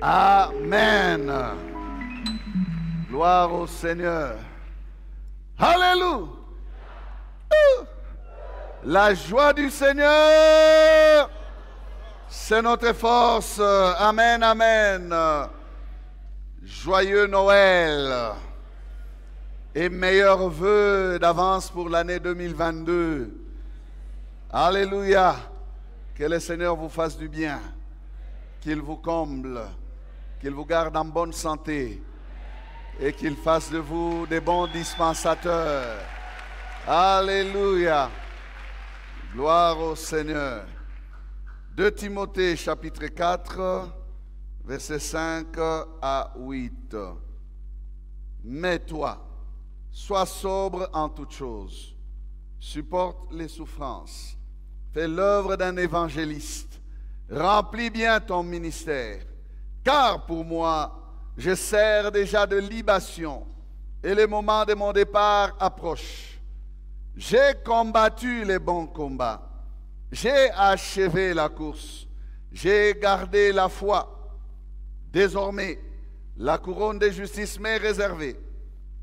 Amen. Gloire au Seigneur. Alléluia. La joie du Seigneur, c'est notre force. Amen, amen. Joyeux Noël et meilleurs vœux d'avance pour l'année 2022. Alléluia. Que le Seigneur vous fasse du bien, qu'il vous comble, qu'il vous garde en bonne santé et qu'il fasse de vous des bons dispensateurs. Alléluia. Gloire au Seigneur. 2 Timothée chapitre 4, versets 5 à 8. Mais toi, sois sobre en toutes choses, supporte les souffrances, fais l'œuvre d'un évangéliste, remplis bien ton ministère, car pour moi, je sers déjà de libation et le moment de mon départ approche. J'ai combattu les bons combats, j'ai achevé la course, j'ai gardé la foi. Désormais, la couronne de justice m'est réservée.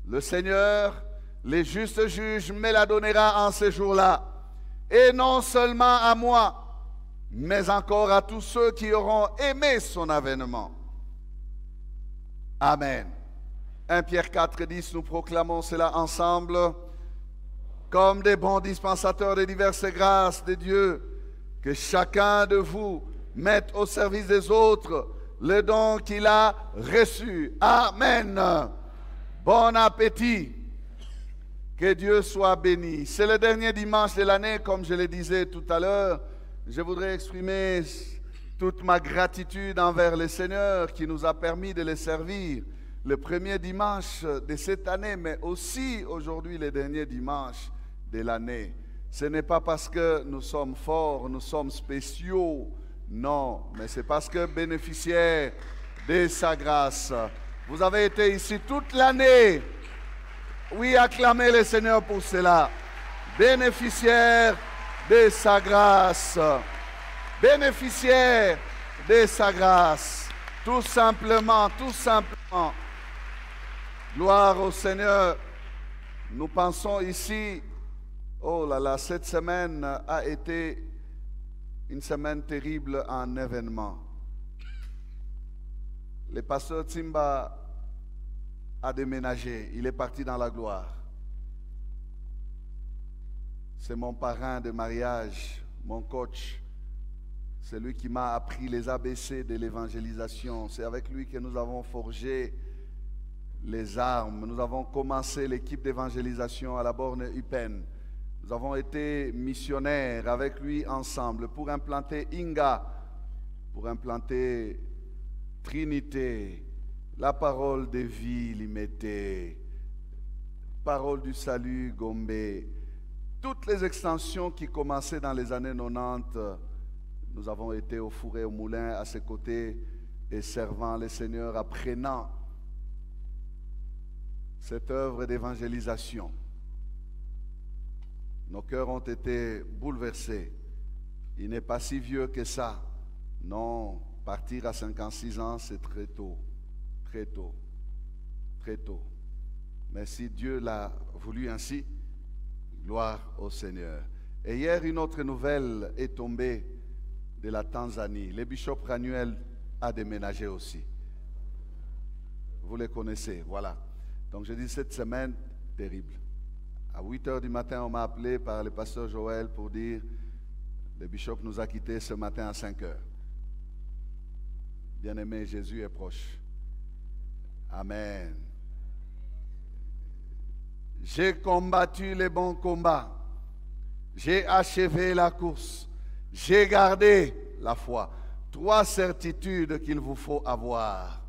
Le Seigneur, le juste juge, me la donnera en ce jour-là. Et non seulement à moi, mais encore à tous ceux qui auront aimé son avènement. Amen. 1 Pierre 4, 10, nous proclamons cela ensemble. Comme des bons dispensateurs des diverses grâces de Dieu, que chacun de vous mette au service des autres le don qu'il a reçu. Amen. Bon appétit. Que Dieu soit béni. C'est le dernier dimanche de l'année, comme je le disais tout à l'heure. Je voudrais exprimer toute ma gratitude envers le Seigneur qui nous a permis de le servir le premier dimanche de cette année, mais aussi aujourd'hui le dernier dimanche de l'année. Ce n'est pas parce que nous sommes forts, nous sommes spéciaux, non, mais c'est parce que bénéficiaires de sa grâce. Vous avez été ici toute l'année. Oui, acclamez le Seigneur pour cela. Bénéficiaires de sa grâce. Bénéficiaires de sa grâce. Tout simplement, tout simplement. Gloire au Seigneur. Nous pensons ici, oh là là, cette semaine a été une semaine terrible en événements. Le pasteur Timba a déménagé, il est parti dans la gloire. C'est mon parrain de mariage, mon coach. C'est lui qui m'a appris les ABC de l'évangélisation. C'est avec lui que nous avons forgé les armes. Nous avons commencé l'équipe d'évangélisation à la borne Upen. Nous avons été missionnaires avec lui ensemble pour implanter Inga, pour implanter Trinité, la parole de vie Limité, parole du salut Gombe. Toutes les extensions qui commençaient dans les années 90, nous avons été au four et au moulin à ses côtés et servant le Seigneur, apprenant cette œuvre d'évangélisation. Nos cœurs ont été bouleversés. Il n'est pas si vieux que ça. Non, partir à 56 ans, c'est très tôt. Très tôt. Très tôt. Mais si Dieu l'a voulu ainsi, gloire au Seigneur. Et hier, une autre nouvelle est tombée de la Tanzanie. Le bishop Ranuel a déménagé aussi. Vous les connaissez, voilà. Donc je dis cette semaine, terrible. À 8 h du matin, on m'a appelé par le pasteur Joël pour dire le bishop nous a quittés ce matin à 5 h. Bien-aimé, Jésus est proche. Amen. J'ai combattu les bons combats. J'ai achevé la course. J'ai gardé la foi. 3 certitudes qu'il vous faut avoir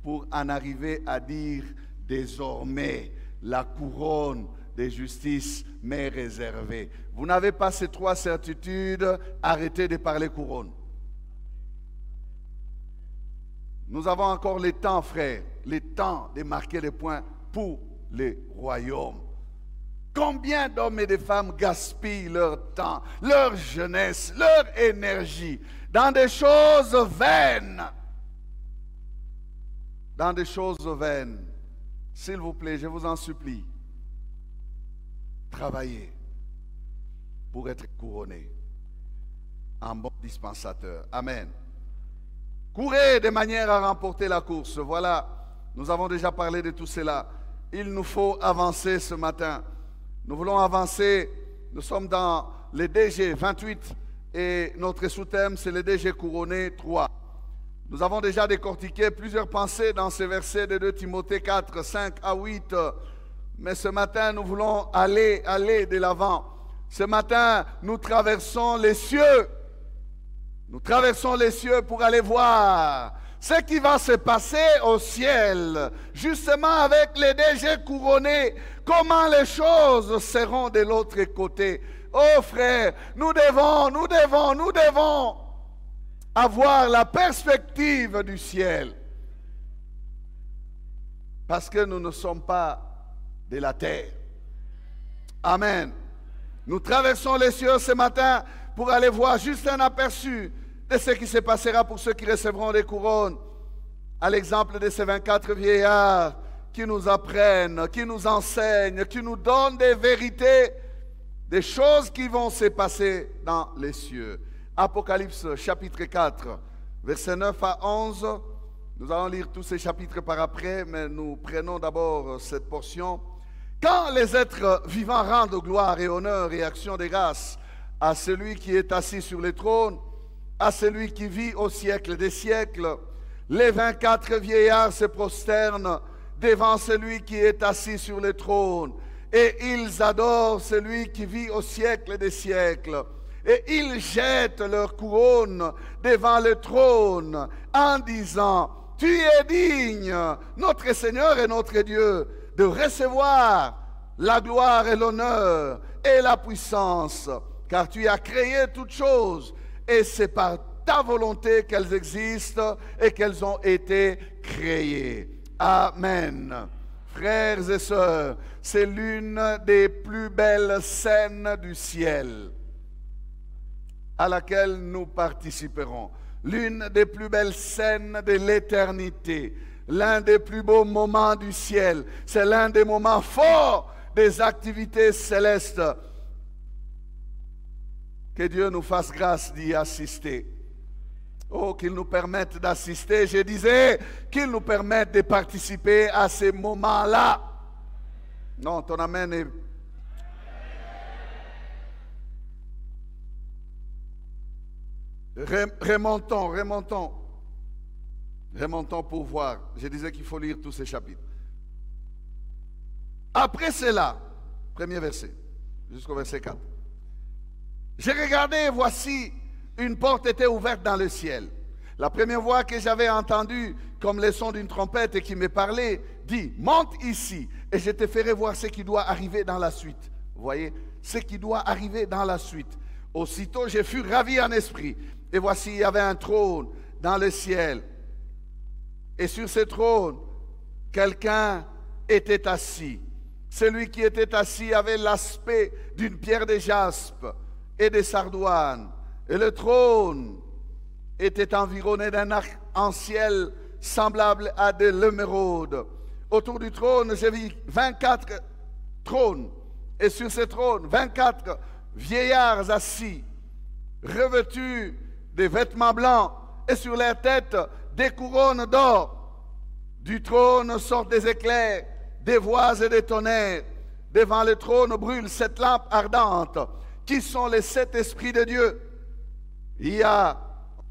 pour en arriver à dire désormais la couronne de justice m'est réservée. Vous n'avez pas ces 3 certitudes, arrêtez de parler couronne. Nous avons encore le temps, frère, le temps de marquer les points pour le royaume. Combien d'hommes et de femmes gaspillent leur temps, leur jeunesse, leur énergie dans des choses vaines. dans des choses vaines. S'il vous plaît, je vous en supplie, travaillez pour être couronné en bon dispensateur. Amen. Courez de manière à remporter la course. Voilà, nous avons déjà parlé de tout cela. Il nous faut avancer ce matin. Nous voulons avancer. Nous sommes dans les DG 28 et notre sous-thème, c'est les DG couronnés 3. Nous avons déjà décortiqué plusieurs pensées dans ces versets de 2 Timothée 4, 5 à 8. Mais ce matin, nous voulons aller de l'avant. Ce matin, nous traversons les cieux. Nous traversons les cieux pour aller voir ce qui va se passer au ciel, justement avec les DG couronnés, comment les choses seront de l'autre côté. Oh frère, nous devons avoir la perspective du ciel. Parce que nous ne sommes pas de la terre. Amen. Nous traversons les cieux ce matin pour aller voir juste un aperçu de ce qui se passera pour ceux qui recevront des couronnes, à l'exemple de ces 24 vieillards qui nous apprennent, qui nous enseignent, qui nous donnent des vérités, des choses qui vont se passer dans les cieux. Apocalypse chapitre 4, versets 9 à 11. Nous allons lire tous ces chapitres par après, mais nous prenons d'abord cette portion. Quand les êtres vivants rendent gloire et honneur et action de grâce à celui qui est assis sur le trône, à celui qui vit au siècle des siècles, les 24 vieillards se prosternent devant celui qui est assis sur le trône, et ils adorent celui qui vit au siècle des siècles. Et ils jettent leur couronne devant le trône en disant: Tu es digne, notre Seigneur et notre Dieu, de recevoir la gloire et l'honneur et la puissance, car tu as créé toutes choses, et c'est par ta volonté qu'elles existent et qu'elles ont été créées. Amen. Frères et sœurs, c'est l'une des plus belles scènes du ciel à laquelle nous participerons. L'une des plus belles scènes de l'éternité. L'un des plus beaux moments du ciel. C'est l'un des moments forts des activités célestes. Que Dieu nous fasse grâce d'y assister. Oh, qu'il nous permette d'assister. Je disais qu'il nous permette de participer à ces moments-là. Non, ton amen est... Remontons pour voir. Je disais qu'il faut lire tous ces chapitres. Après cela, premier verset, jusqu'au verset 4. J'ai regardé et voici, une porte était ouverte dans le ciel. La première voix que j'avais entendue, comme le son d'une trompette et qui me parlait, dit: monte ici et je te ferai voir ce qui doit arriver dans la suite. Vous voyez, ce qui doit arriver dans la suite. Aussitôt, je fus ravi en esprit. Et voici, il y avait un trône dans le ciel. Et sur ce trône, quelqu'un était assis. Celui qui était assis avait l'aspect d'une pierre de jaspe et de sardoine. Et le trône était environné d'un arc-en-ciel semblable à de l'émeraude. Autour du trône, j'ai vu 24 trônes. Et sur ces trônes, 24 vieillards assis, revêtus des vêtements blancs, et sur leurs têtes des couronnes d'or. Du trône sortent des éclairs, des voix et des tonnerres. Devant le trône brûlent 7 lampes ardentes, qui sont les 7 esprits de Dieu. Il y a,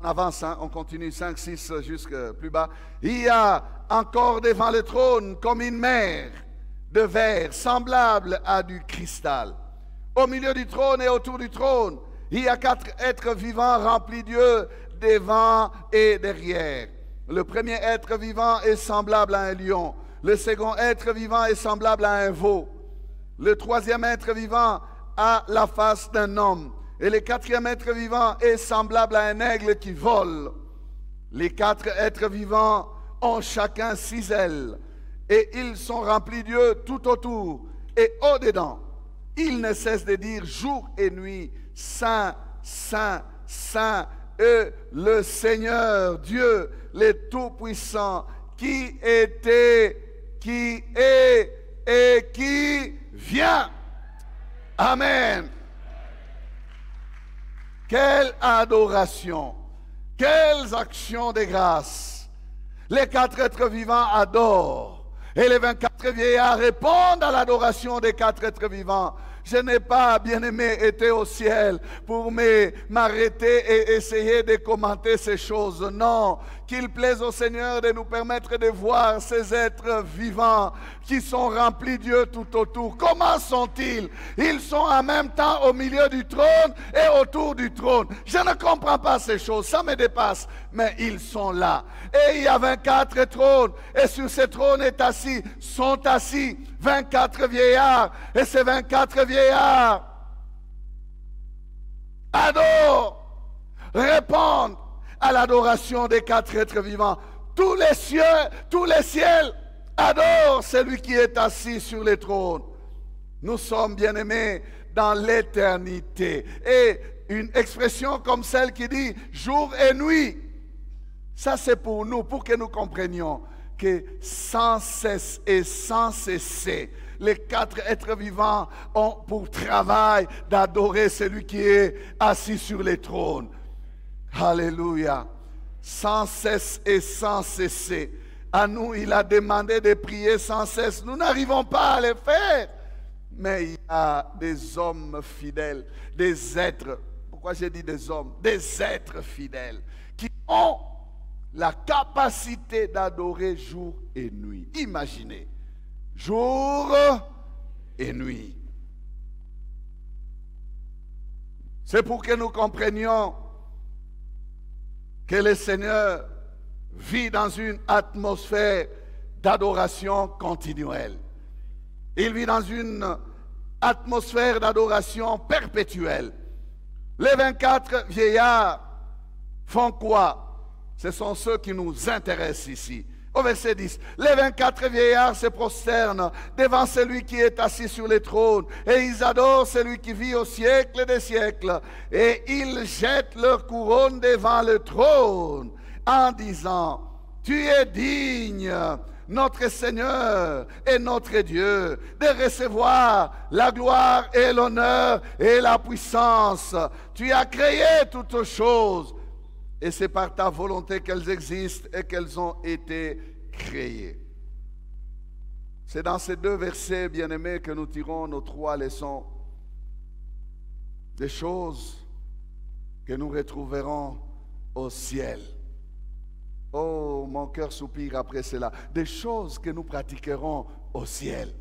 on avance, hein, on continue, 5, 6, jusque plus bas. Il y a encore devant le trône comme une mer de verre, semblable à du cristal. Au milieu du trône et autour du trône, il y a 4 êtres vivants remplis d'yeux devant et derrière. Le premier être vivant est semblable à un lion. Le second être vivant est semblable à un veau. Le troisième être vivant a la face d'un homme. Et le quatrième être vivant est semblable à un aigle qui vole. Les 4 êtres vivants ont chacun 6 ailes. Et ils sont remplis d'yeux tout autour et au-dedans. Ils ne cessent de dire jour et nuit: Saint, Saint, Saint est le Seigneur Dieu, le Tout-Puissant, qui était, qui est et qui vient. Amen. Quelle adoration, quelles actions de grâce. Les 4 êtres vivants adorent et les 24 vieillards répondent à l'adoration des 4 êtres vivants. Je n'ai pas, bien-aimé, été au ciel pour m'arrêter et essayer de commenter ces choses. Non, qu'il plaise au Seigneur de nous permettre de voir ces êtres vivants qui sont remplis de Dieu tout autour. Comment sont-ils? Ils sont en même temps au milieu du trône et autour du trône. Je ne comprends pas ces choses, ça me dépasse. Mais ils sont là. Et il y a 24 trônes. Et sur ces trônes sont assis 24 vieillards. Et ces 24 vieillards adorent, répondent à l'adoration des 4 êtres vivants. Tous les ciels adorent celui qui est assis sur les trônes. Nous sommes bien-aimés dans l'éternité. Et une expression comme celle qui dit jour et nuit, ça c'est pour nous, pour que nous comprenions que sans cesse et sans cesser, les 4 êtres vivants ont pour travail d'adorer celui qui est assis sur les trônes. Alléluia. Sans cesse et sans cesser. À nous, il a demandé de prier sans cesse. Nous n'arrivons pas à le faire. Mais il y a des hommes fidèles, des êtres. Pourquoi j'ai dit des hommes? Des êtres fidèles qui ont la capacité d'adorer jour et nuit. Imaginez, jour et nuit. C'est pour que nous comprenions que le Seigneur vit dans une atmosphère d'adoration continuelle. Il vit dans une atmosphère d'adoration perpétuelle. Les 24 vieillards font quoi? Ce sont ceux qui nous intéressent ici. Au verset 10, les 24 vieillards se prosternent devant celui qui est assis sur les trônes et ils adorent celui qui vit au siècle des siècles. Et ils jettent leur couronne devant le trône en disant, tu es digne, notre Seigneur et notre Dieu, de recevoir la gloire et l'honneur et la puissance. Tu as créé toutes choses. Et c'est par ta volonté qu'elles existent et qu'elles ont été créées. C'est dans ces 2 versets, bien-aimés, que nous tirons nos 3 leçons. Des choses que nous retrouverons au ciel. Oh, mon cœur soupire après cela. Des choses que nous pratiquerons au ciel.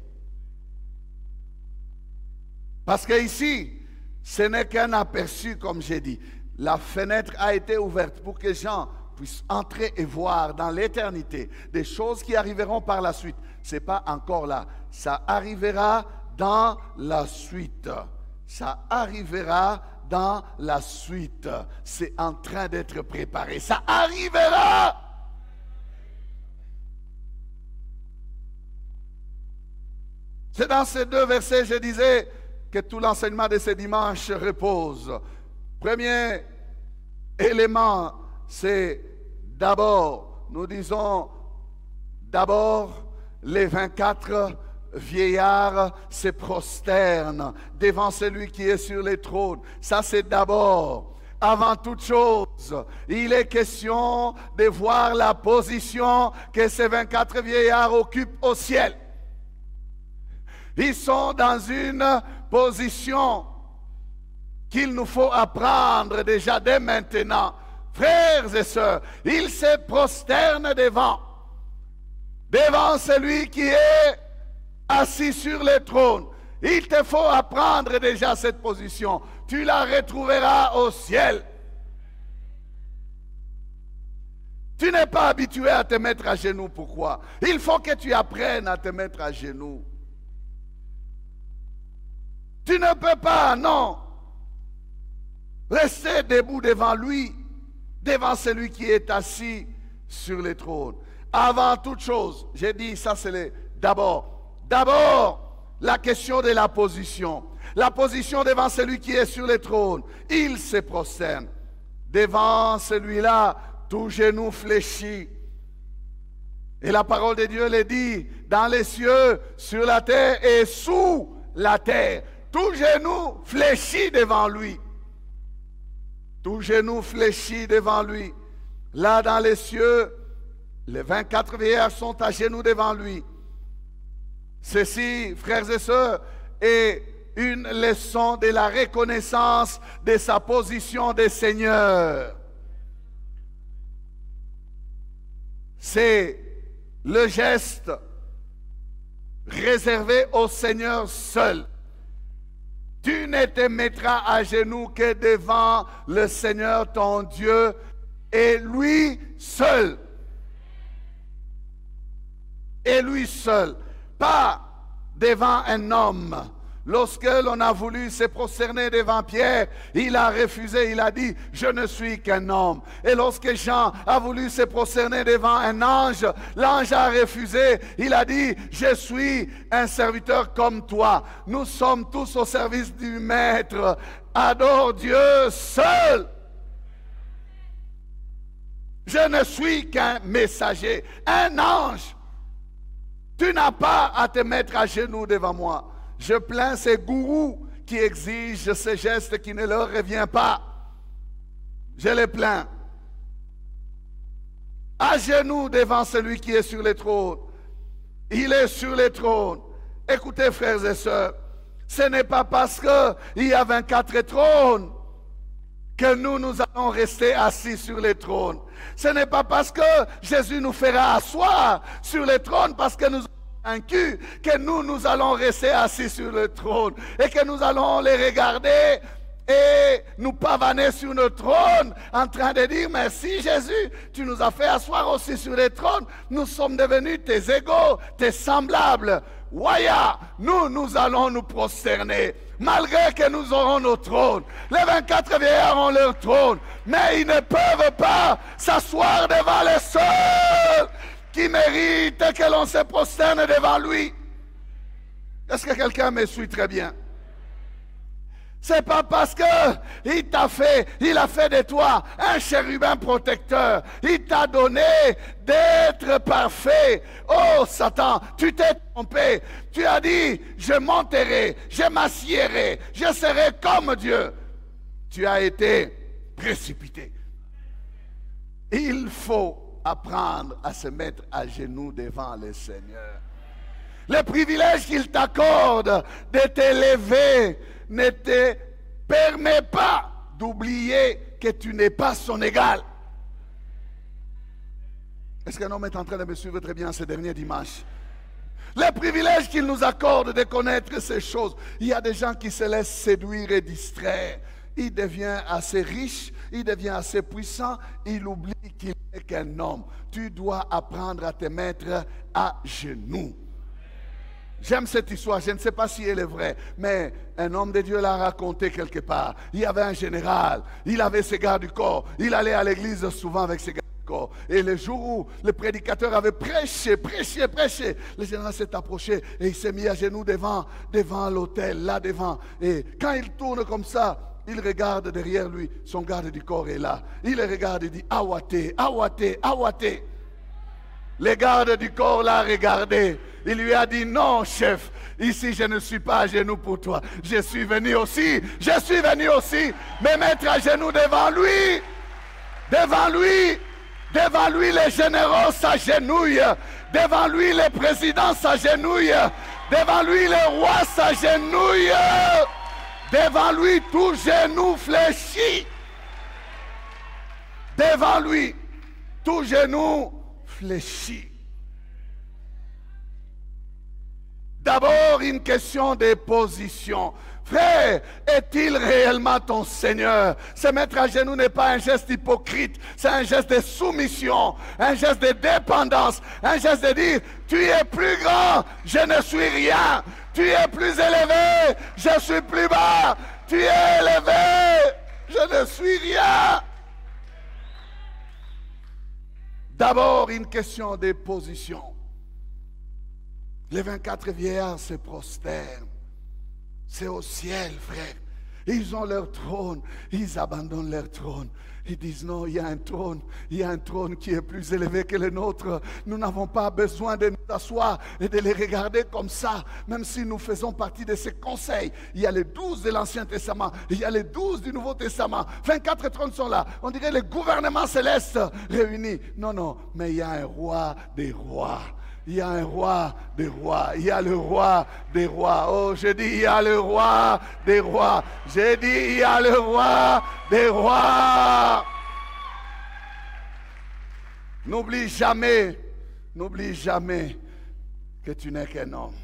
Parce qu'ici, ce n'est qu'un aperçu, comme j'ai dit. La fenêtre a été ouverte pour que les gens puissent entrer et voir dans l'éternité des choses qui arriveront par la suite. Ce n'est pas encore là. Ça arrivera dans la suite. Ça arrivera dans la suite. C'est en train d'être préparé. Ça arrivera. C'est dans ces 2 versets, je disais, que tout l'enseignement de ce dimanche repose. Premier élément, c'est d'abord, nous disons d'abord, les 24 vieillards se prosternent devant celui qui est sur les trônes. Ça, c'est d'abord. Avant toute chose, il est question de voir la position que ces 24 vieillards occupent au ciel. Ils sont dans une position qu'il nous faut apprendre déjà dès maintenant. Frères et sœurs, ils se prosternent devant celui qui est assis sur le trône. Il te faut apprendre déjà cette position. Tu la retrouveras au ciel. Tu n'es pas habitué à te mettre à genoux. Pourquoi? Il faut que tu apprennes à te mettre à genoux. Tu ne peux pas, non, rester debout devant lui, devant celui qui est assis sur le trône. Avant toute chose, j'ai dit, ça c'est d'abord. D'abord, la question de la position. La position devant celui qui est sur le trône. Il se prosterne. Devant celui-là, tout genou fléchi. Et la parole de Dieu le dit, dans les cieux, sur la terre et sous la terre. Tout genou fléchit devant lui. Tout genou fléchit devant lui. Là dans les cieux, les 24 vieillards sont à genoux devant lui. Ceci, frères et sœurs, est une leçon de la reconnaissance de sa position de Seigneur. C'est le geste réservé au Seigneur seul. Tu ne te mettras à genoux que devant le Seigneur ton Dieu et lui seul. Et lui seul. Pas devant un homme. Lorsque l'on a voulu se prosterner devant Pierre, il a refusé, il a dit, je ne suis qu'un homme. Et lorsque Jean a voulu se prosterner devant un ange, l'ange a refusé, il a dit, je suis un serviteur comme toi. Nous sommes tous au service du Maître. Adore Dieu seul. Je ne suis qu'un messager, un ange. Tu n'as pas à te mettre à genoux devant moi. Je plains ces gourous qui exigent ces gestes qui ne leur reviennent pas. Je les plains. À genoux devant celui qui est sur le trône. Il est sur le trône. Écoutez, frères et sœurs, ce n'est pas parce qu'il y a 24 trônes que nous allons rester assis sur les trônes. Ce n'est pas parce que Jésus nous fera asseoir sur le trône parce que nous vaincus que nous allons rester assis sur le trône et que nous allons les regarder et nous pavaner sur notre trône en train de dire merci Jésus, tu nous as fait asseoir aussi sur le trône, nous sommes devenus tes égaux, tes semblables. Waya, nous allons nous prosterner malgré que nous aurons nos trônes. Les 24 vieillards ont leur trône, mais ils ne peuvent pas s'asseoir devant les seuls qui méritent que l'on se prosterne devant lui. Est-ce que quelqu'un me suit très bien? C'est pas parce que il a fait de toi un chérubin protecteur. Il t'a donné d'être parfait. Oh Satan, tu t'es trompé. Tu as dit, je monterai, je m'assierai, je serai comme Dieu. Tu as été précipité. Il faut apprendre à se mettre à genoux devant le Seigneur. Le privilège qu'il t'accorde de t'élever ne te permet pas d'oublier que tu n'es pas son égal. Est-ce qu'un homme est en train de me suivre très bien ce dernier dimanche? Le privilège qu'il nous accorde de connaître ces choses. Il y a des gens qui se laissent séduire et distraire. Il devient assez riche, il devient assez puissant, il oublie qu'il n'est qu'un homme. Tu dois apprendre à te mettre à genoux. J'aime cette histoire, je ne sais pas si elle est vraie, mais un homme de Dieu l'a raconté quelque part. Il y avait un général, il avait ses gardes du corps, il allait à l'église souvent avec ses gardes du corps. Et le jour où le prédicateur avait prêché, le général s'est approché et il s'est mis à genoux devant l'autel, là devant. Et quand il tourne comme ça, il regarde derrière lui, son garde du corps est là. Il le regarde et dit, Awate, Awate, Awate. Les gardes du corps l'ont regardé. Il lui a dit, non chef, ici je ne suis pas à genoux pour toi. Je suis venu aussi me mettre à genoux devant lui. Devant lui les généraux s'agenouillent. Devant lui les présidents s'agenouillent. Devant lui les rois s'agenouillent. Devant lui tout genou fléchit. Devant lui tout genou fléchit. D'abord, une question de position. Frère, est-il réellement ton Seigneur? Se mettre à genoux n'est pas un geste hypocrite, c'est un geste de soumission, un geste de dépendance, un geste de dire, tu es plus grand, je ne suis rien. Tu es plus élevé, je suis plus bas. Tu es élevé, je ne suis rien. D'abord, une question de position. Les 24 vieillards se prosternent. C'est au ciel, frère. Ils ont leur trône, ils abandonnent leur trône. Ils disent non, il y a un trône qui est plus élevé que le nôtre. Nous n'avons pas besoin de nous asseoir et de les regarder comme ça, même si nous faisons partie de ces conseils. Il y a les 12 de l'Ancien Testament, il y a les 12 du Nouveau Testament. 24 trônes sont là. On dirait le gouvernement céleste réuni. Non, non, mais il y a un roi des rois. Il y a un roi des rois. Il y a le roi des rois. Oh, je dis, il y a le roi des rois. J'ai dit, il y a le roi des rois. N'oublie jamais que tu n'es qu'un homme.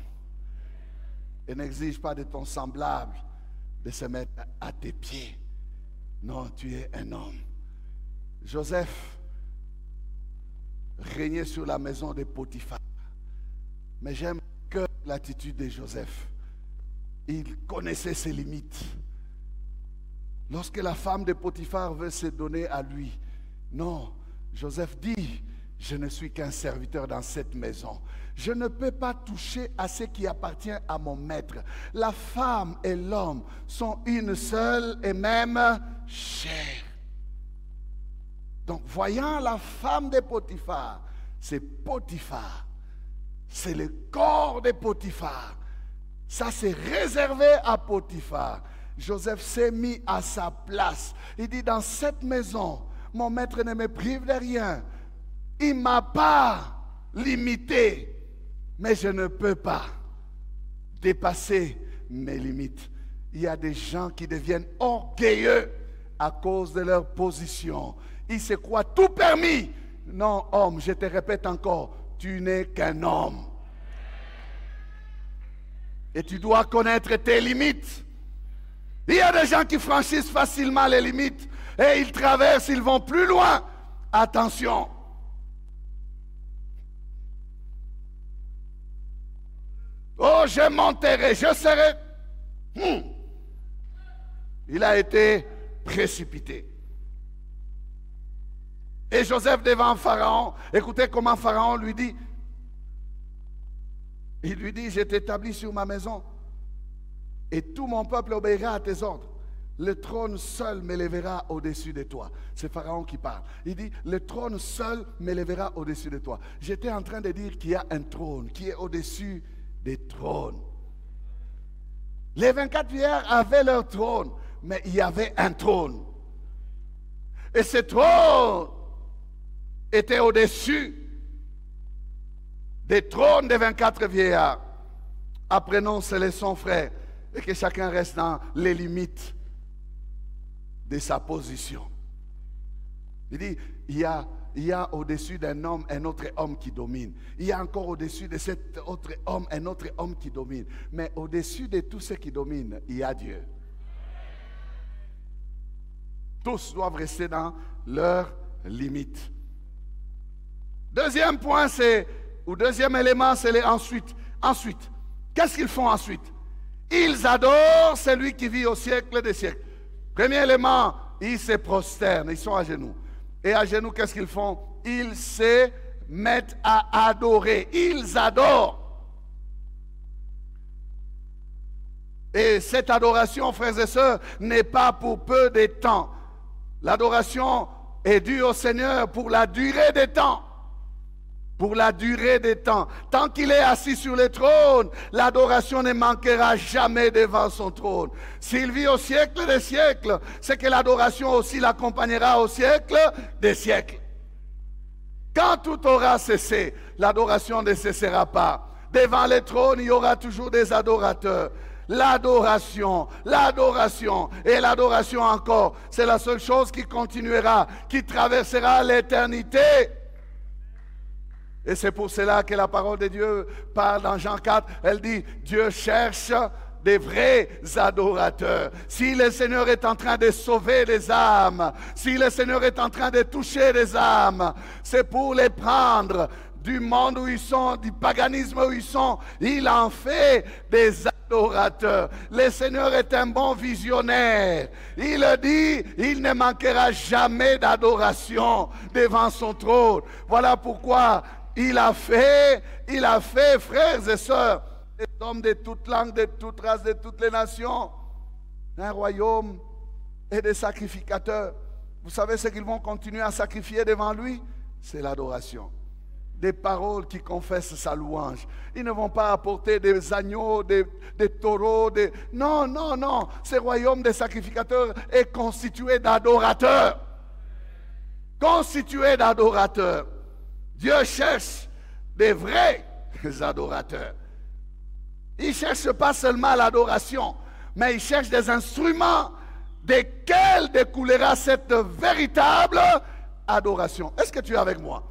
Et n'exige pas de ton semblable de se mettre à tes pieds. Non, tu es un homme. Joseph régnait sur la maison de Potiphar. Mais j'aime que l'attitude de Joseph. Il connaissait ses limites. Lorsque la femme de Potiphar veut se donner à lui, non, Joseph dit, je ne suis qu'un serviteur dans cette maison. Je ne peux pas toucher à ce qui appartient à mon maître. La femme et l'homme sont une seule et même chair. Donc, voyant la femme de Potiphar, c'est Potiphar. C'est le corps de Potiphar. Ça, c'est réservé à Potiphar. Joseph s'est mis à sa place. Il dit, dans cette maison, mon maître ne me prive de rien. Il ne m'a pas limité, mais je ne peux pas dépasser mes limites. Il y a des gens qui deviennent orgueilleux à cause de leur position. Ils se croient tout permis. Non, homme, je te répète encore, tu n'es qu'un homme. Et tu dois connaître tes limites. Il y a des gens qui franchissent facilement les limites et ils traversent, ils vont plus loin. Attention. Oh, je monterai, je serai. Il a été précipité. Et Joseph devant Pharaon, écoutez comment Pharaon lui dit. Il lui dit, je t'établis sur ma maison et tout mon peuple obéira à tes ordres. Le trône seul m'élèvera au-dessus de toi. C'est Pharaon qui parle. Il dit, le trône seul m'élèvera au-dessus de toi. J'étais en train de dire qu'il y a un trône qui est au-dessus des trônes. Les 24 vieillards avaient leur trône, mais il y avait un trône. Et ce trône était au-dessus des trônes des 24 vieillards. Apprenons ces leçons, frères, et que chacun reste dans les limites de sa position. Il dit, il y a au-dessus d'un homme un autre homme qui domine. Il y a encore au-dessus de cet autre homme un autre homme qui domine. Mais au-dessus de tout ce qui domine, il y a Dieu. Tous doivent rester dans leurs limites. Deuxième point, deuxième élément, c'est les ensuite. Ensuite, qu'est-ce qu'ils font ensuite? Ils adorent celui qui vit au siècle des siècles. Premier élément, ils se prosternent, ils sont à genoux. Et à genoux, qu'est-ce qu'ils font? Ils se mettent à adorer. Ils adorent. Et cette adoration, frères et sœurs, n'est pas pour peu de temps. L'adoration est due au Seigneur pour la durée des temps. Pour la durée des temps. Tant qu'il est assis sur le trône, l'adoration ne manquera jamais devant son trône. S'il vit au siècle des siècles, c'est que l'adoration aussi l'accompagnera au siècle des siècles. Quand tout aura cessé, l'adoration ne cessera pas. Devant le trône, il y aura toujours des adorateurs. L'adoration et l'adoration encore, c'est la seule chose qui continuera, qui traversera l'éternité. Et c'est pour cela que la parole de Dieu parle dans Jean 4. Elle dit, Dieu cherche des vrais adorateurs. Si le Seigneur est en train de sauver des âmes, si le Seigneur est en train de toucher des âmes, c'est pour les prendre du monde où ils sont, du paganisme où ils sont. Il en fait des adorateurs. Le Seigneur est un bon visionnaire. Il dit, il ne manquera jamais d'adoration devant son trône. Voilà pourquoi il a fait, frères et sœurs, des hommes de toutes langues, de toutes races, de toutes les nations. un royaume et des sacrificateurs. Vous savez ce qu'ils vont continuer à sacrifier devant lui? C'est l'adoration. Des paroles qui confessent sa louange. Ils ne vont pas apporter des agneaux, des taureaux. Non, non, non. Ce royaume des sacrificateurs est constitué d'adorateurs. Constitué d'adorateurs. Dieu cherche des vrais adorateurs. Il ne cherche pas seulement l'adoration, mais il cherche des instruments desquels découlera cette véritable adoration. Est-ce que tu es avec moi?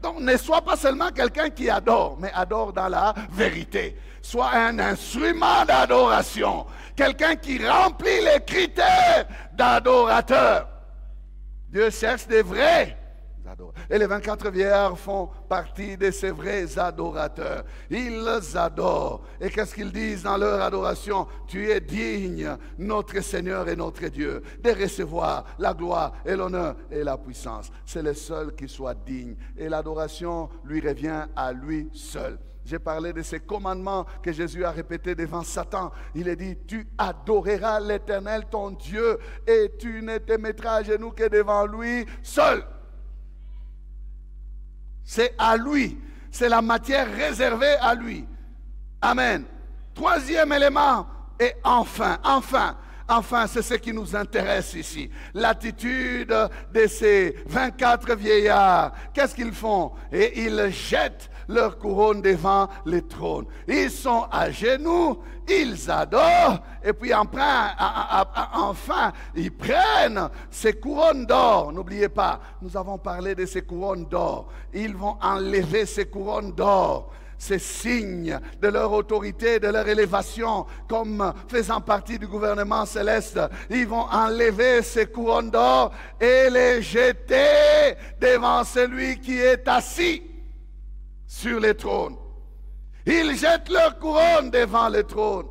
Donc ne sois pas seulement quelqu'un qui adore, mais adore dans la vérité. Sois un instrument d'adoration. Quelqu'un qui remplit les critères d'adorateur. Dieu cherche des vrais adorateurs. Et les 24 vieillards font partie de ces vrais adorateurs. Ils adorent. Et qu'est-ce qu'ils disent dans leur adoration? Tu es digne, notre Seigneur et notre Dieu, de recevoir la gloire et l'honneur et la puissance. C'est le seul qui soit digne. Et l'adoration lui revient à lui seul. J'ai parlé de ces commandements que Jésus a répétés devant Satan. Il a dit, tu adoreras l'Éternel ton Dieu et tu ne te mettras à genoux que devant lui seul. C'est à lui. C'est la matière réservée à lui. Amen. Troisième élément. Et enfin, c'est ce qui nous intéresse ici. L'attitude de ces 24 vieillards. Qu'est-ce qu'ils font? Et ils jettent leur couronne devant le trône. Ils sont à genoux, ils adorent, et puis enfin, ils prennent ces couronnes d'or. N'oubliez pas, nous avons parlé de ces couronnes d'or. Ils vont enlever ces couronnes d'or. Ces signes de leur autorité, de leur élévation, comme faisant partie du gouvernement céleste. Ils vont enlever ces couronnes d'or et les jeter devant celui qui est assis sur le trône. Ils jettent leur couronne devant le trône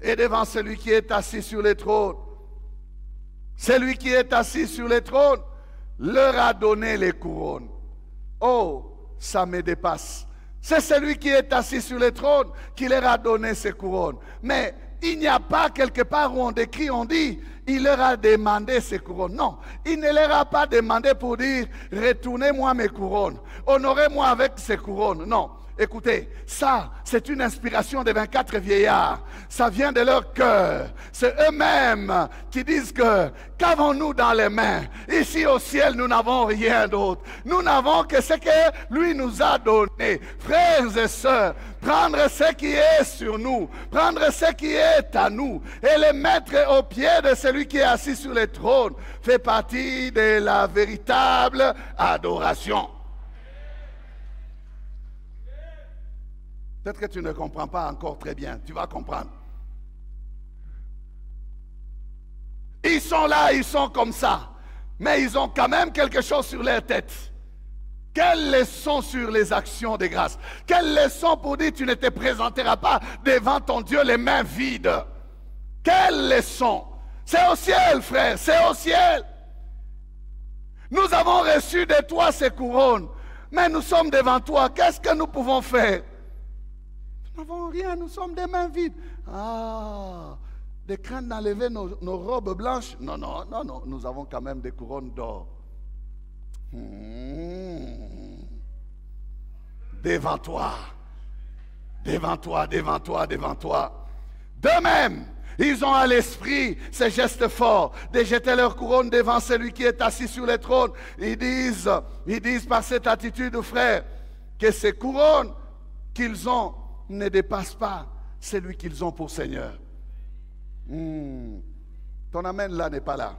et devant celui qui est assis sur le trône. Celui qui est assis sur le trône leur a donné les couronnes. Oh, ça me dépasse. C'est celui qui est assis sur le trône qui leur a donné ces couronnes. Mais il n'y a pas quelque part où on décrit, on dit, il leur a demandé ces couronnes. Non, il ne leur a pas demandé pour dire, retournez-moi mes couronnes, honorez-moi avec ces couronnes. Non, écoutez, ça, c'est une inspiration des 24 vieillards. Ça vient de leur cœur. C'est eux-mêmes qui disent que, qu'avons-nous dans les mains? Ici au ciel, nous n'avons rien d'autre. Nous n'avons que ce que lui nous a donné. Frères et sœurs, prendre ce qui est sur nous, prendre ce qui est à nous et le mettre au pied de celui qui est assis sur le trône fait partie de la véritable adoration. Peut-être que tu ne comprends pas encore très bien. Tu vas comprendre. Ils sont là, ils sont comme ça. Mais ils ont quand même quelque chose sur leur tête. Quelle leçon sur les actions de grâce? Quelle leçon pour dire tu ne te présenteras pas devant ton Dieu les mains vides? Quelle leçon? C'est au ciel, frère, c'est au ciel. Nous avons reçu de toi ces couronnes. Mais nous sommes devant toi. Qu'est-ce que nous pouvons faire? Nous n'avons rien, nous sommes des mains vides. Ah, des craintes d'enlever nos robes blanches. Non, non, non, non, nous avons quand même des couronnes d'or. Devant toi, devant toi, devant toi, devant toi. De même, ils ont à l'esprit ces gestes forts de jeter leur couronne devant celui qui est assis sur le trône. Ils disent par cette attitude, frère, que ces couronnes qu'ils ont ne dépasse pas celui qu'ils ont pour Seigneur. Ton amen là n'est pas là.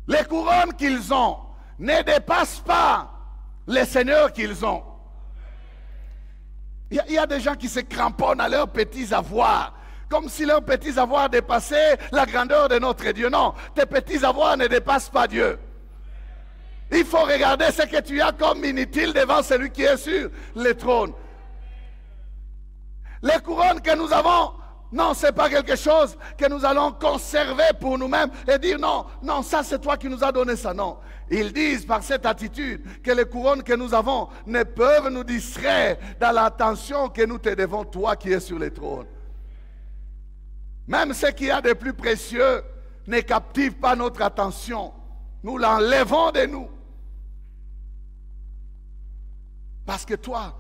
Les couronnes qu'ils ont ne dépassent pas les seigneurs qu'ils ont. Il y a des gens qui se cramponnent à leurs petits avoirs, comme si leurs petits avoirs dépassaient la grandeur de notre Dieu. Non, tes petits avoirs ne dépassent pas Dieu. Il faut regarder ce que tu as comme inutile devant celui qui est sur le trône. Les couronnes que nous avons, non, ce n'est pas quelque chose que nous allons conserver pour nous-mêmes et dire non, non, ça c'est toi qui nous as donné ça. Non, ils disent par cette attitude que les couronnes que nous avons ne peuvent nous distraire dans l'attention que nous te devons, toi qui es sur le trône. Même ce qu'il y a de plus précieux ne captive pas notre attention. Nous l'enlevons de nous. Parce que toi,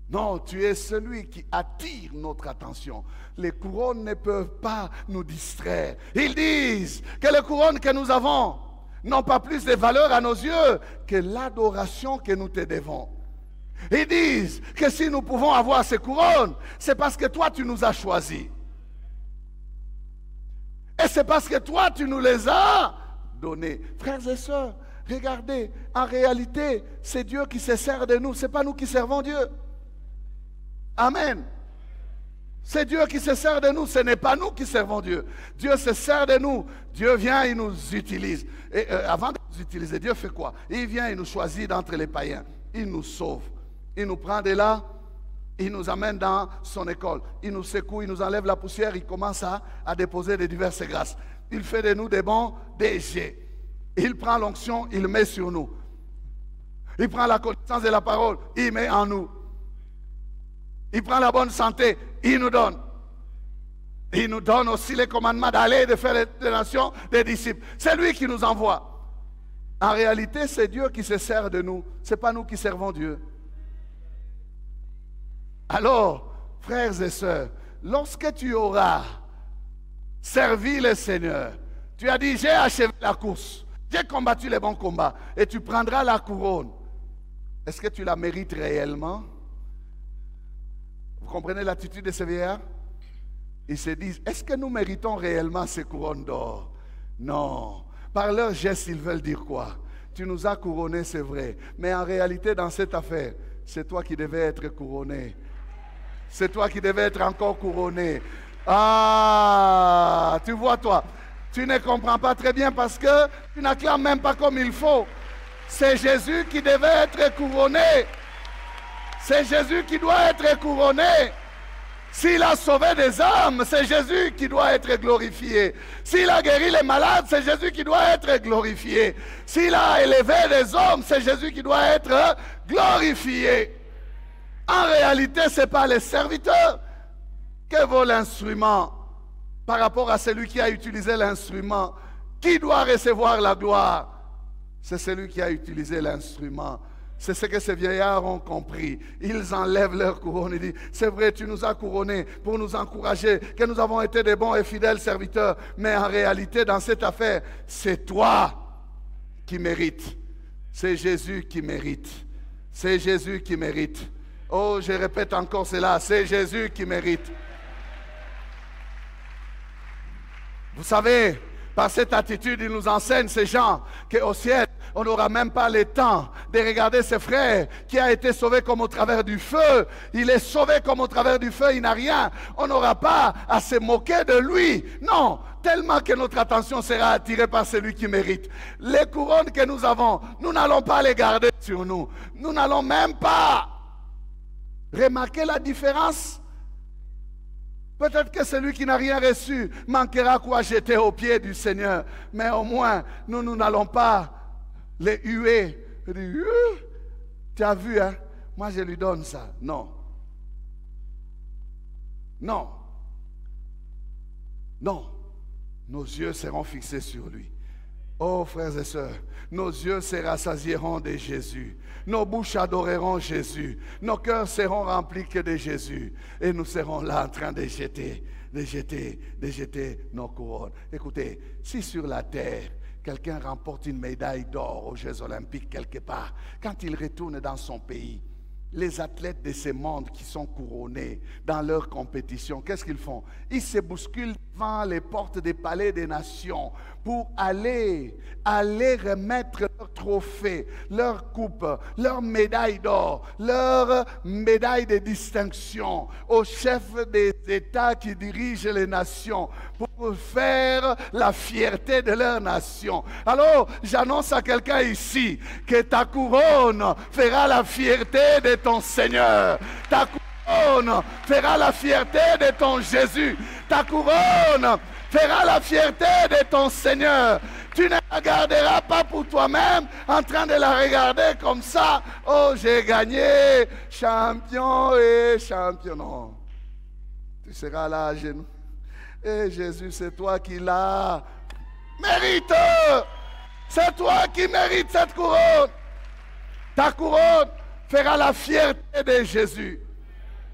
non, tu es celui qui attire notre attention. Les couronnes ne peuvent pas nous distraire. Ils disent que les couronnes que nous avons n'ont pas plus de valeur à nos yeux que l'adoration que nous te devons. Ils disent que si nous pouvons avoir ces couronnes, c'est parce que toi tu nous as choisis. Et c'est parce que toi tu nous les as donnés. Frères et sœurs, regardez, en réalité, c'est Dieu qui se sert de nous, ce n'est pas nous qui servons Dieu. Amen. C'est Dieu qui se sert de nous, ce n'est pas nous qui servons Dieu. Dieu se sert de nous, Dieu vient, il nous utilise. Et avant de nous utiliser, Dieu fait quoi? Il vient, il nous choisit d'entre les païens, il nous sauve. Il nous prend de là, il nous amène dans son école. Il nous secoue, il nous enlève la poussière, il commence à déposer de diverses grâces. Il fait de nous des bons DG. Il prend l'onction, il met sur nous. Il prend la connaissance de la parole, il met en nous. Il prend la bonne santé, il nous donne. Il nous donne aussi les commandements d'aller et de faire des nations des disciples. C'est lui qui nous envoie. En réalité, c'est Dieu qui se sert de nous. Ce n'est pas nous qui servons Dieu. Alors, frères et sœurs, lorsque tu auras servi le Seigneur, tu as dit, j'ai achevé la course, j'ai combattu les bons combats, et tu prendras la couronne. Est-ce que tu la mérites réellement? Vous comprenez l'attitude de ces vieillards? Ils se disent, est-ce que nous méritons réellement ces couronnes d'or? Non. Par leurs gestes, ils veulent dire quoi? Tu nous as couronnés, c'est vrai. Mais en réalité, dans cette affaire, c'est toi qui devais être couronné. C'est toi qui devais être encore couronné. Ah, tu vois toi, tu ne comprends pas très bien parce que tu n'acclames même pas comme il faut. C'est Jésus qui devait être couronné. C'est Jésus qui doit être couronné. S'il a sauvé des âmes, c'est Jésus qui doit être glorifié. S'il a guéri les malades, c'est Jésus qui doit être glorifié. S'il a élevé des hommes, c'est Jésus qui doit être glorifié. En réalité, ce n'est pas les serviteurs que vaut l'instrument par rapport à celui qui a utilisé l'instrument. Qui doit recevoir la gloire? C'est celui qui a utilisé l'instrument. C'est ce que ces vieillards ont compris. Ils enlèvent leur couronne. Ils disent, c'est vrai, tu nous as couronnés pour nous encourager, que nous avons été des bons et fidèles serviteurs. Mais en réalité, dans cette affaire, c'est toi qui mérites. C'est Jésus qui mérite. C'est Jésus qui mérite. Oh, je répète encore cela, c'est Jésus qui mérite. Vous savez, par cette attitude, il nous enseigne, ces gens, qu'au ciel, on n'aura même pas le temps de regarder ses frères qui a été sauvé comme au travers du feu. Il est sauvé comme au travers du feu, il n'a rien. On n'aura pas à se moquer de lui. Non, tellement que notre attention sera attirée par celui qui mérite. Les couronnes que nous avons, nous n'allons pas les garder sur nous. Nous n'allons même pas remarquer la différence. Peut-être que celui qui n'a rien reçu manquera quoi jeter aux pieds du Seigneur. Mais au moins, nous n'allons pas les huer. Tu as vu, hein? Moi, je lui donne ça. Non. Non. Non. Nos yeux seront fixés sur lui. Oh, frères et sœurs, nos yeux se rassasieront de Jésus. Nos bouches adoreront Jésus. Nos cœurs seront remplis que de Jésus. Et nous serons là en train de jeter nos couronnes. Écoutez, si sur la terre, quelqu'un remporte une médaille d'or aux Jeux Olympiques quelque part, quand il retourne dans son pays, les athlètes de ce monde qui sont couronnés dans leur compétition, qu'est-ce qu'ils font? Ils se bousculent devant les portes des palais des nations pour aller remettre leurs trophées, leurs coupes, leurs médailles d'or, leurs médailles de distinction aux chefs des États qui dirigent les nations pour faire la fierté de leur nation. Alors, j'annonce à quelqu'un ici que ta couronne fera la fierté de ton Seigneur. Ta couronne fera la fierté de ton Jésus. Ta couronne fera la fierté de ton Seigneur. Tu ne la garderas pas pour toi-même en train de la regarder comme ça. Oh, j'ai gagné, champion et champion. Non. Tu seras là à genoux Et Jésus, c'est toi qui la mérites. C'est toi qui mérites cette couronne. Ta couronne fera la fierté de Jésus.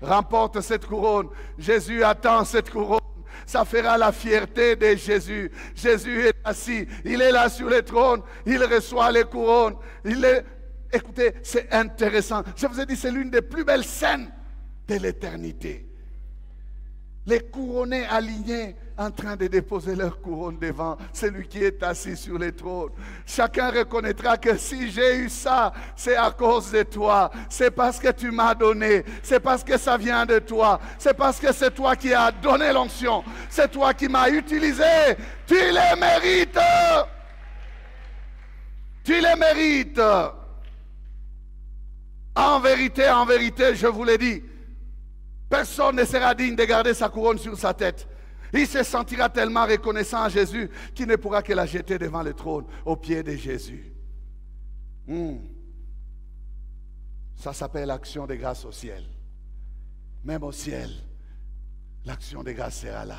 Remporte cette couronne. Jésus attend cette couronne. Ça fera la fierté de Jésus. Jésus est assis. Il est là sur le trône. Il reçoit les couronnes. Écoutez, c'est intéressant. Je vous ai dit, c'est l'une des plus belles scènes de l'éternité. Les couronnés alignés en train de déposer leur couronne devant celui qui est assis sur le trône. Chacun reconnaîtra que si j'ai eu ça, c'est à cause de toi. C'est parce que tu m'as donné. C'est parce que ça vient de toi. C'est parce que c'est toi qui as donné l'onction. C'est toi qui m'as utilisé. Tu les mérites. Tu les mérites. En vérité, je vous l'ai dit, personne ne sera digne de garder sa couronne sur sa tête. Il se sentira tellement reconnaissant à Jésus qu'il ne pourra que la jeter devant le trône, aux pieds de Jésus. Ça s'appelle l'action de grâce au ciel. Même au ciel, l'action de grâce sera là.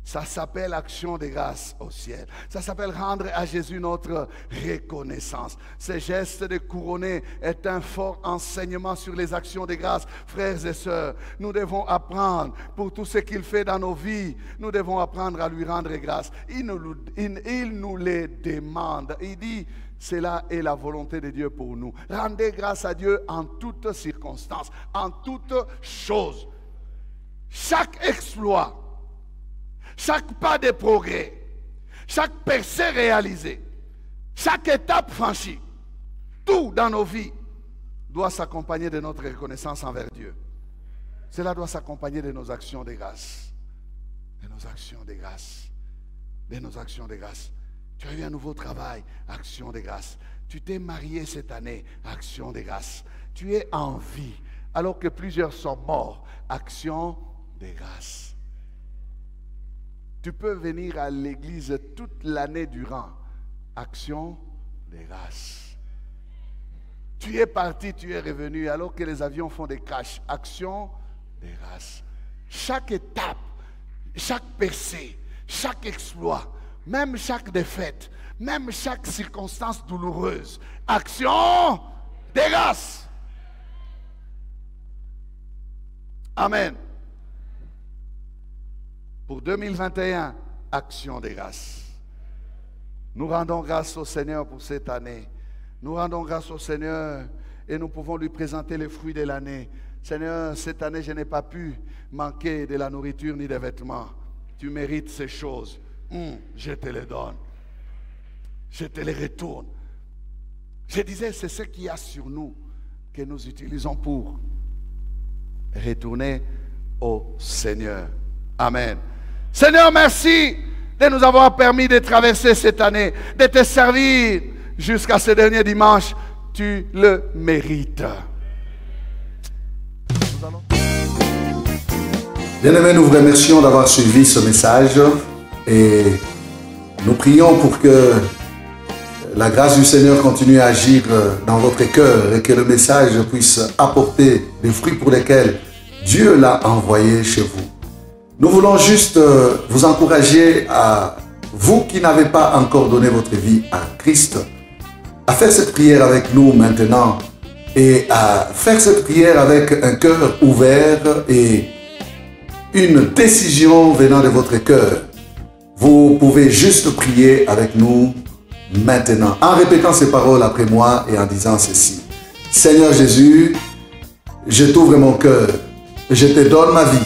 Ça s'appelle action de grâce au ciel. Ça s'appelle rendre à Jésus notre reconnaissance. Ce geste de couronner est un fort enseignement sur les actions de grâce. Frères et sœurs, nous devons apprendre pour tout ce qu'il fait dans nos vies. Nous devons apprendre à lui rendre grâce. Il nous les demande. Il dit, cela est la volonté de Dieu pour nous. Rendez grâce à Dieu en toutes circonstances, en toutes choses. Chaque exploit, chaque pas de progrès, chaque percée réalisée, chaque étape franchie, tout dans nos vies doit s'accompagner de notre reconnaissance envers Dieu. Cela doit s'accompagner de nos actions de grâce. De nos actions de grâce. De nos actions de grâce. Tu as eu un nouveau travail, action de grâce. Tu t'es marié cette année, action de grâce. Tu es en vie alors que plusieurs sont morts, action de grâce. Tu peux venir à l'église toute l'année durant. Action de grâce. Tu es parti, tu es revenu alors que les avions font des crashs. Action de grâce. Chaque étape, chaque percée, chaque exploit, même chaque défaite, même chaque circonstance douloureuse. Action de grâce. Amen. Pour 2021, action de grâce. Nous rendons grâce au Seigneur pour cette année. Nous rendons grâce au Seigneur et nous pouvons lui présenter les fruits de l'année. Seigneur, cette année, je n'ai pas pu manquer de la nourriture ni des vêtements. Tu mérites ces choses. Je te les donne. Je te les retourne. Je disais, c'est ce qu'il y a sur nous que nous utilisons pour retourner au Seigneur. Amen. Seigneur, merci de nous avoir permis de traverser cette année, de te servir jusqu'à ce dernier dimanche. Tu le mérites. Bien-aimés, nous vous remercions d'avoir suivi ce message et nous prions pour que la grâce du Seigneur continue à agir dans votre cœur et que le message puisse apporter des fruits pour lesquels Dieu l'a envoyé chez vous. Nous voulons juste vous encourager à vous qui n'avez pas encore donné votre vie à Christ, à faire cette prière avec nous maintenant et à faire cette prière avec un cœur ouvert et une décision venant de votre cœur. Vous pouvez juste prier avec nous maintenant en répétant ces paroles après moi et en disant ceci. Seigneur Jésus, je t'ouvre mon cœur, je te donne ma vie.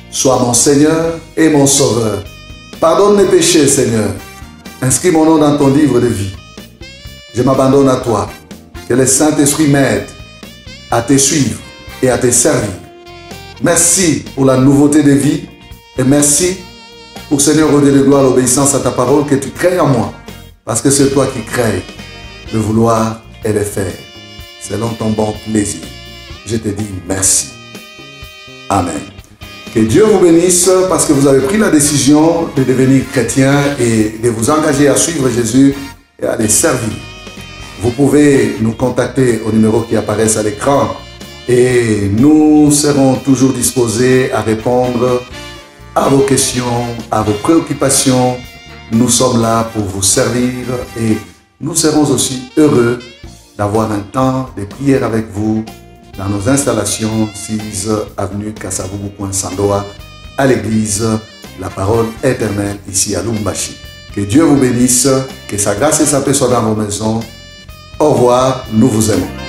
Sois mon Seigneur et mon Sauveur. Pardonne mes péchés, Seigneur. Inscris mon nom dans ton livre de vie. Je m'abandonne à toi. Que le Saint-Esprit m'aide à te suivre et à te servir. Merci pour la nouveauté de vie et merci pour, Seigneur, au Dieu de gloire, l'obéissance à ta parole que tu crées en moi. Parce que c'est toi qui crées le vouloir et le faire. Selon ton bon plaisir. Je te dis merci. Amen. Que Dieu vous bénisse parce que vous avez pris la décision de devenir chrétien et de vous engager à suivre Jésus et à les servir. Vous pouvez nous contacter au numéro qui apparaît à l'écran et nous serons toujours disposés à répondre à vos questions, à vos préoccupations. Nous sommes là pour vous servir et nous serons aussi heureux d'avoir un temps de prière avec vous dans nos installations 6 avenue Kasavubu Sandoa à l'église La Parole Éternelle ici à Lumbashi. Que Dieu vous bénisse, que sa grâce et sa paix soient dans vos maisons. Au revoir, nous vous aimons.